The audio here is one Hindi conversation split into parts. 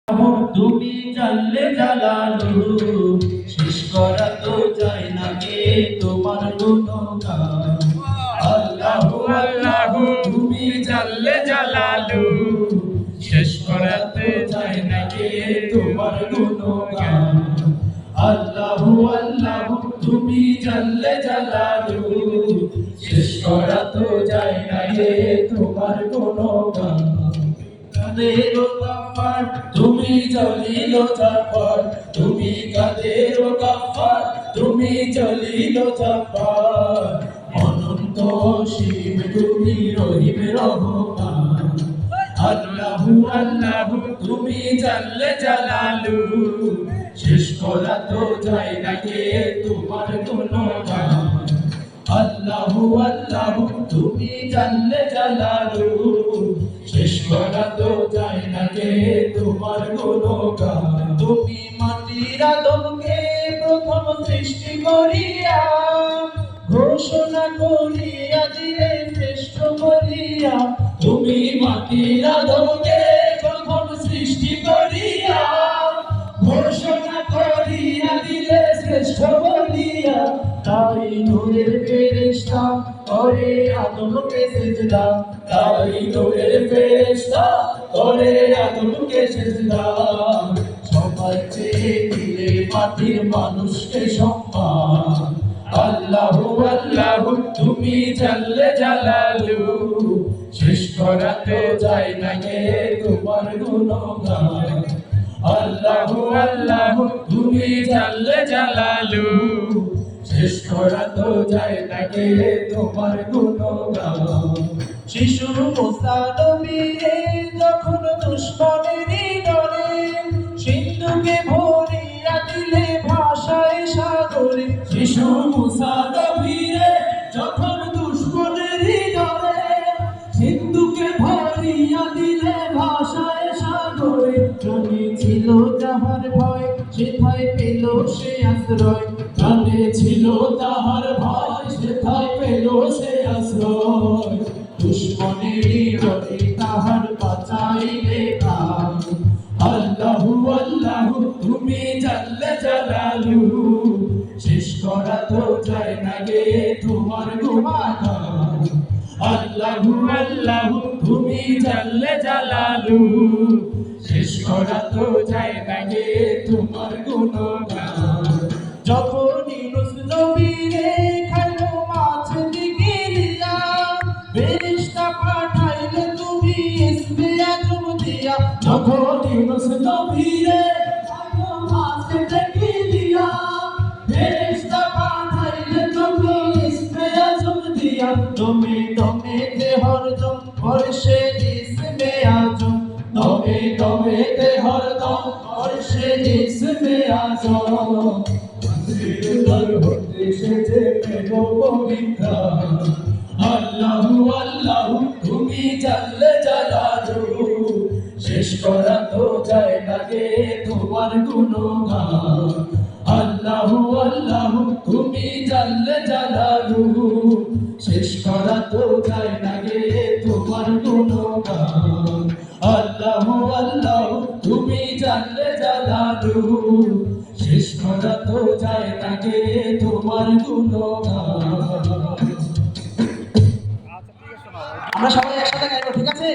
তুমি জানলে জালালু শেষ করা তো যায় না কে তোমার গুণগান আল্লাহু আল্লাহু তুমি জানলে জালালু শেষ করা তো যায় না কে তোমার গুণগান আল্লাহু আল্লাহু তুমি জানলে জালালু শেষ করা তো যায় না কে তোমার গুণগান কাদেরো গাফফার তুমি জলিল জাব্বার তুমি কাদেরো গাফফার তুমি জলিল জাব্বার অনন্ত অসীম তুমি রহিম রহমান আল্লাহু আল্লাহু তুমি জানলে জালালু শেষ করা তো যায় না কে তোমার গুণগান আল্লাহু আল্লাহু তুমি জানলে জালালু শেষ করা তো যায় না কে তোমার গুণগান তুমি মাটির আদমকে প্রথম সৃষ্টি করিয়া ঘোষণা করিয়া দিলে শ্রেষ্ঠ বলিয়া তুমি মাটির আদমকে প্রথম সৃষ্টি করিয়া ঘোষণা করিয়া দিলে শ্রেষ্ঠ বলিয়া তাই নূরের ফেরেশতা করে আদমকে সিজদা তাই নূরের ফেরেশতা করে আদমকে সিজদা সবাই চেয়ে দিলে মাটির মানুষকে সম্মান আল্লাহু আল্লাহু তুমি জানলে জালালু শেষ করা তো যায় না কে তোমার গুণগান আল্লাহু আল্লাহু তুমি জানলে জালালু শেষ করা তো যায় না কে তোমার গুণগান শিশু মুসা নবীরে যখন দুশমনেরই ডরে সিন্ধুকে ভরিয়া দিলে ভাষায় সাগরে শিশু মুসা নবীরে যখন দুশমনেরই ডরে সিন্ধুকে ভরিয়া দিলে ভাষায় সাগরে প্রাণে ছিল যাহার ভয় সেথায় পেল সে আশ্রয় প্রাণে ছিল তাহার ভয় সেথায় পেল সে আশ্রয় দুশমনেরই ডরে তাহার বাঁচাইলে প্রাণ আল্লাহু আল্লাহু তুমি জানলে জালালু শেষ করা তো যায় না গে তোমার গুণগান আল্লাহু আল্লাহু তুমি জানলে জালালু শেষ করা তো যায় না গে তোমার গুণগান যখন ইউনূস নবীরে খাইলো মাছ দিগিরিয়া ফেরেশতা পাঠাইলে তুমি ইসমে আজম দিয়া যখন ইউনূস নবীরে খাইলো মাছ দিগিরিয়া ফেরেশতা পাঠাইলে তুমি ইসমে আজম দিয়া তুমি তে হরদম বর্ষে ইসমে আজম তুমি তে হরদম বর্ষে ইসমে আজম আল্লাহু আল্লাহু তুমি জানলে জালালু শেষ করা তো যায় না গে তোমার গুণগান আল্লাহু আল্লাহু তুমি জানলে জালালু শেষ করা তো যায় না গে তোমার গুণগান আল্লাহু আল্লাহু তুমি জানলে জালালু শেষ করা তো যায় না গে তোমার গুণগান আমরা সবাই একসাথে গাইবো ঠিক আছে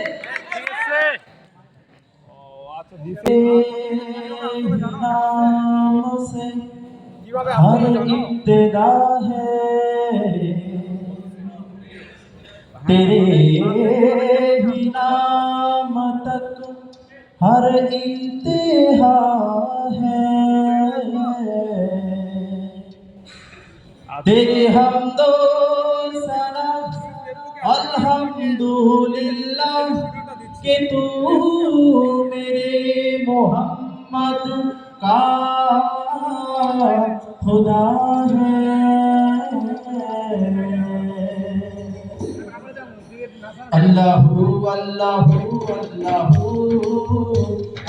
हर इब्तिदा है तेरे ही नाम तक हर इंतहा है तेरे हमदो सना अल्हम्दुलिल्लाह कि तू मेरे मोहम्मद का खुदा है अल्लाहु अल्लाहु अल्लाहु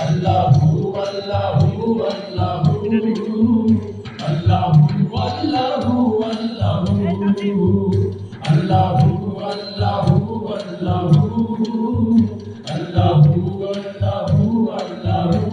अल्लाहु अल्लाहु अल्लाहु अल्लाहु अल्लाहु अल्लाहु अल्लाहु अल्लाहु अल्लाहु अल्लाहु अल्लाहु अल्लाहु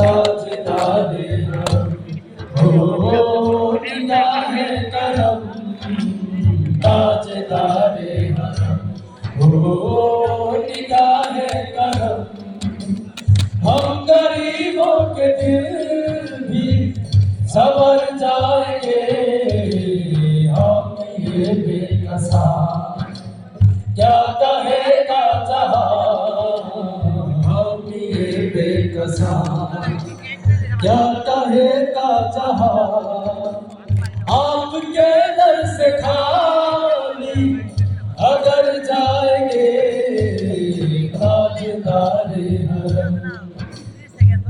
ताजदारे हरम हो निगाहे करम ताजदारे हरम हो निगाहे करम हम गरीबों के दिल भी सवर जाएंगे हम ये बेकसा क्या कहेगा जहां हम ये बेकसा क्या कहेगा जहां आपके दर से खाली अगर जाएंगे ताजदारे हरम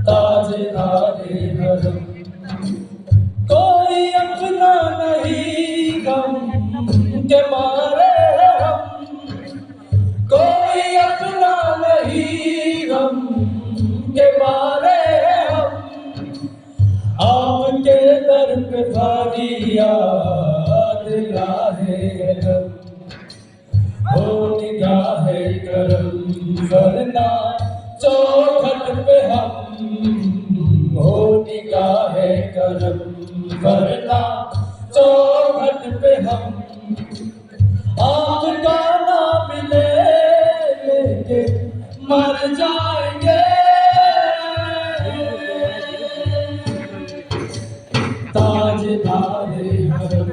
ताजदारे हरम कोई अपना नहीं गम के मारे हम कोई अपना नहीं गम के मारे हम आपके दर पे फरियाद लाहे हम हो निगाहे करम वरना चौखट पे हम हो निगाहे करम वरना चौखट पे हम आपका नाम ले लेके मर जाएंगे ताजदारे हरम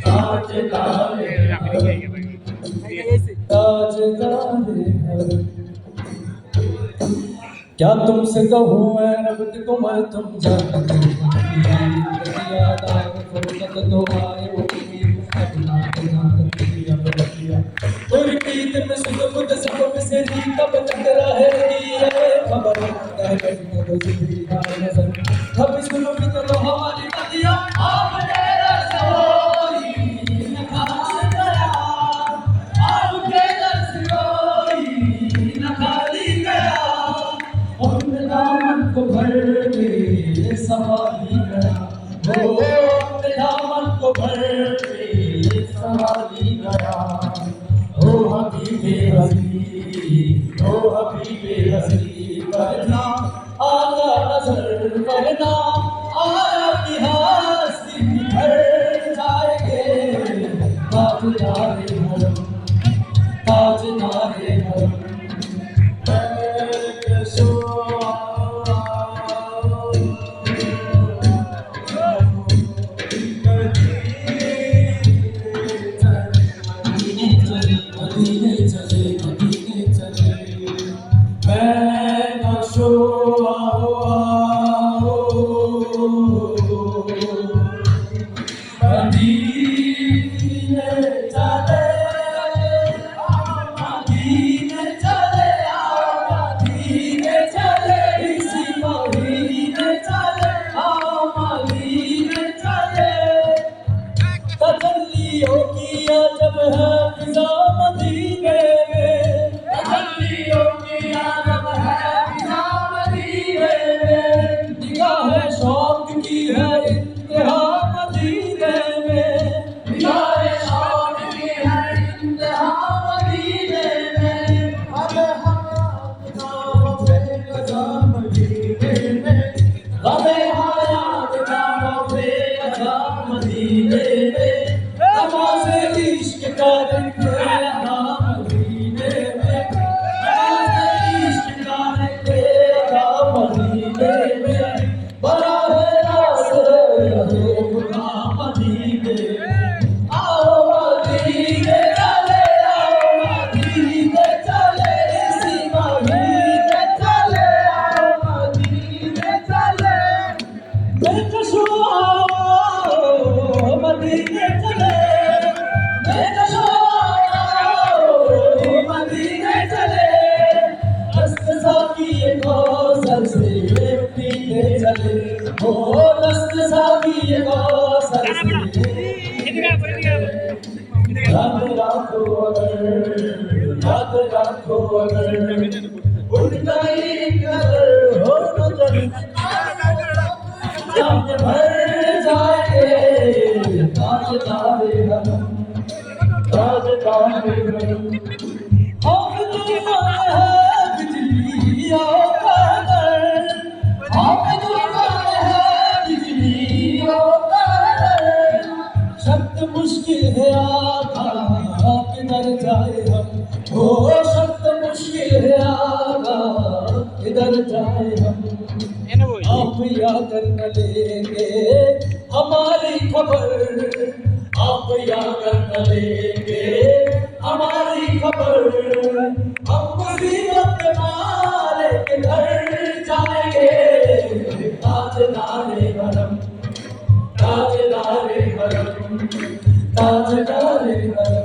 ताजदारे हरम ताजदारे हरम क्या तुमसे कहूँ मैं रब को मर तुम जानते तो आए अपना पीत में सुध बुध सब से जी कब तक रहेगी खबर कभी सुनो भी तो हमारी नदियाँ आपके रसोई न खास गया आपके रसोई न खाली गया अपने दामन को भर के संभाली गया वो अपने दामन को भर के संभाली गया ओ हबीबे हसी ओ हबीबे हसी वरना आगा नजर वरना आया इतिहास बिखर जाएंगे ताजदारे हरम ताजदारे हरम जब है फिजा मदीने में तजल्लियों की जब है फिजा मदीने में निगाह शौक की है इंतहा मदीने में निगाह शौक की है इंतहा मदीने में अबे हयात बेकजा मदीने में अबे हयात बेकजा मदीने में नमाज़े इश्क करेंगे हम मदीने में नमाज़े इश्क करेंगे हम मदीने में बराहे रास्त रहे खुदा मदीने में आओ मदीने चले आओ मदीने चले इसी मदीने चले आओ मदीने चले बेकसो आओ मदीने चले याद रखो अगर उनका एक अगर हो नजर जब भर जाए ताजदारे हरम ताजदारे हरम हम तुम्हारे है बिजली आओ आगा किधर जाए हम, हो शब्द मुश्किल है आगा किधर जाए हम। आप याद न लेंगे हमारी खबर, आप याद न लेंगे हमारी खबर, हम मुसीबत मारे किधर जाएंगे। ताजदारे हरम, ताजदारे हरम, ताजदारे हरम,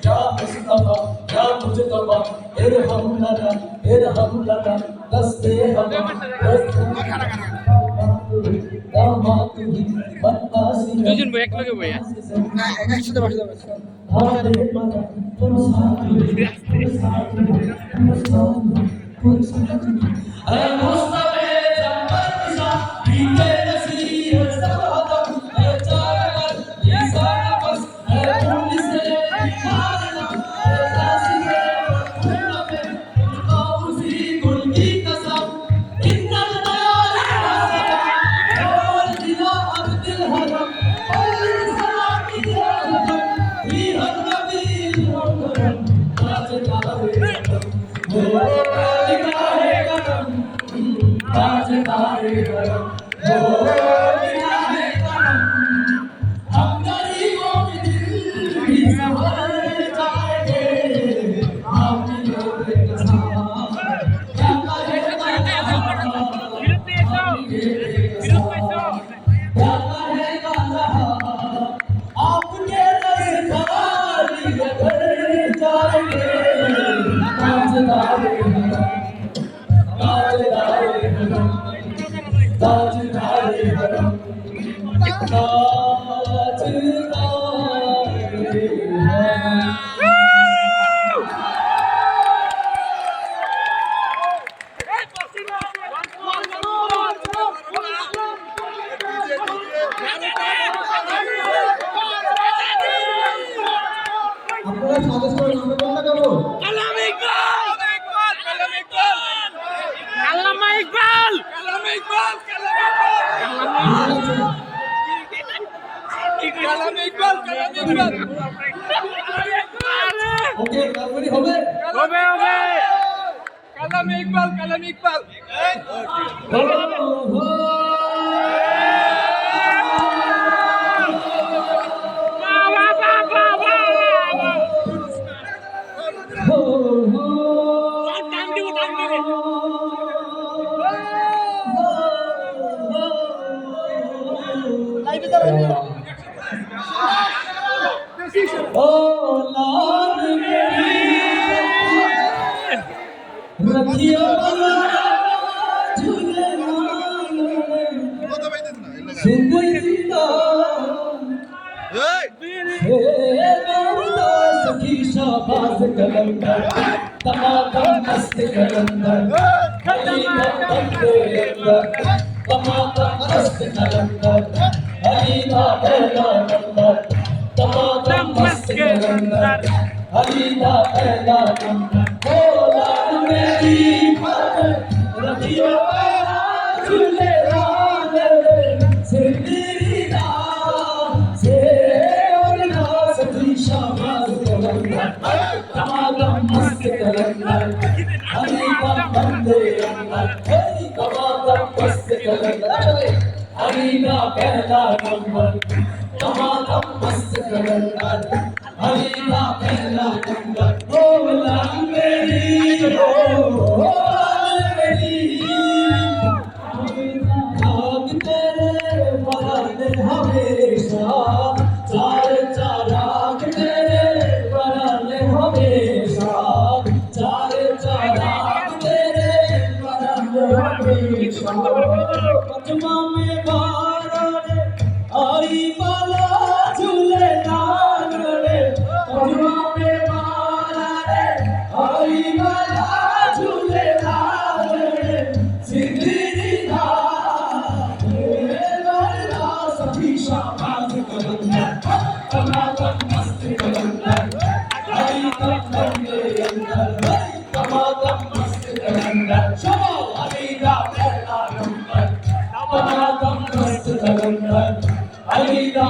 या मुस्तफा या मुजतबा इरहम लना इरहम लना दस्ते हम দুজন বই একলগে বই না একসাথে বসে যাবে शाबाश कलंदर तमाम मस्त कलंदर तमाम मस्त कलंदर हलीमा पहला नंबर तमाम मस्त कलंदर हलीमा पहला नंबर बोला मेरी मत रखियो झूले राने सिंदरी ना से और ना सखी शाबाश कलंदर तमाम मस्त कलंदर हलीमा बंदे अंदर तमाम मस्त कलंदर हलीमा पहला नंबर तमाम मस्त कलंदर हलीमा पहला नंबर बोला मेरी आग तेरे बराने हमेशा चार चार आग तेरे बराने हमेशा चार चार आग तेरे बराने हमेशा पचमा में बाराने आई बाला झूले नागरे पचमा में बाराने आई बाला झूले नागरे सिंदरी ना सभी शाबाश कलंदर तमाम मस्त कलंदर आई कलंदर अंदर तमाम मस्त कलंदर चलो अली का पहला नंबर तमाम मस्त कलंदर अली का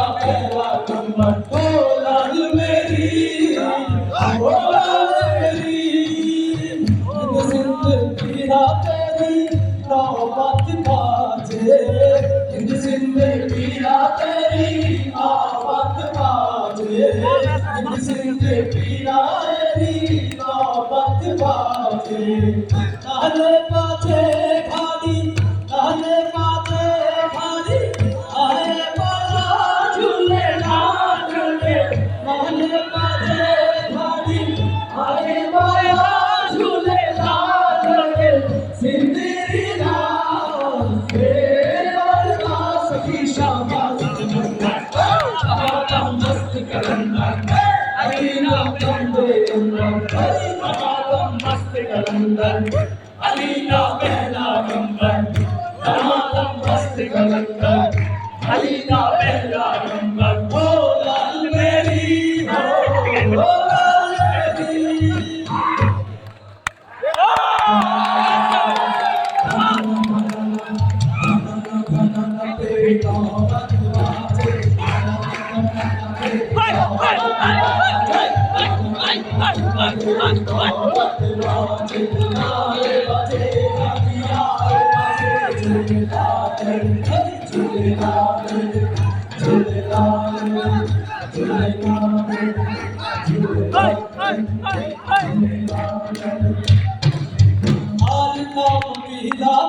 हिंद सिंध पीरा तेरी आफत बाजे हिंद सिंध पीरा तेरी आफत बाजे कहले पाछे खाली कहले पाछे खाली आए बाला झूले ना झूले कहले पाछे खाली आए बाला झूले ना झूले सिंदरी ना सखी शाबाश मस्त कलंदर अलीना बंदे मस्त कलंदर अलीना पहला नंबर तमाम मस्त कलंदर अलीना पहला नंबर ओ लाल मेरी ओ लाल मेरी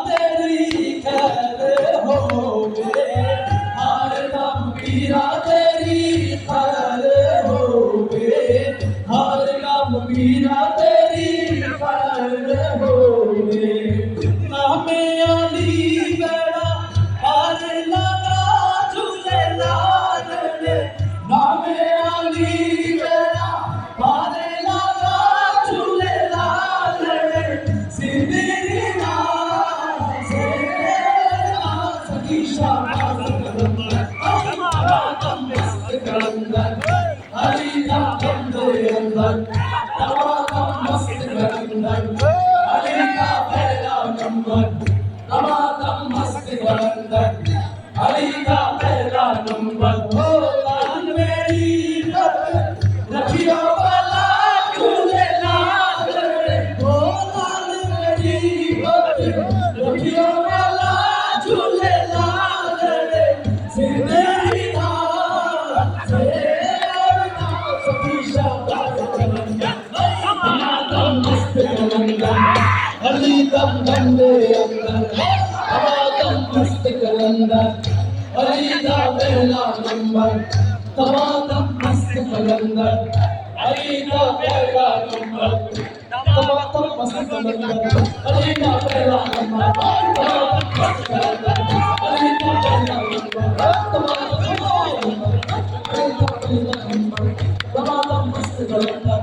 तेरी खैर होवे हर दम पीरा तेरी खैर होवे हर दम पीरा तेरी खैर होवे नामे अली बेड़ा हर लगा झूले लाल नामे अली बेड़ा हर लगा झूले लाल सिंदरी ना सखी शाबाश हरी ना बंदे अंदर तमाम मस्त कलंदर हरी का पहला नंबर तमाम मस्त कलंदर हरी का पहला नंबर ओ लाल मेरी रखियो वाला झूले लाल ओ लाल मेरी रखियो वाला झूले लाल सिंदरी ना सखी शाबाश मस्त कलंदर अली दम बंदे अंदर तमाम मस्त कलंदर अली का पहला नंबर तमाम मस्त कलंदर अली का पहला नंबर तमाम मस्त कलंदर अली का पहला नंबर तमाम मस्त कलंदर अली का पहला नंबर तमाम मस्त कलंदर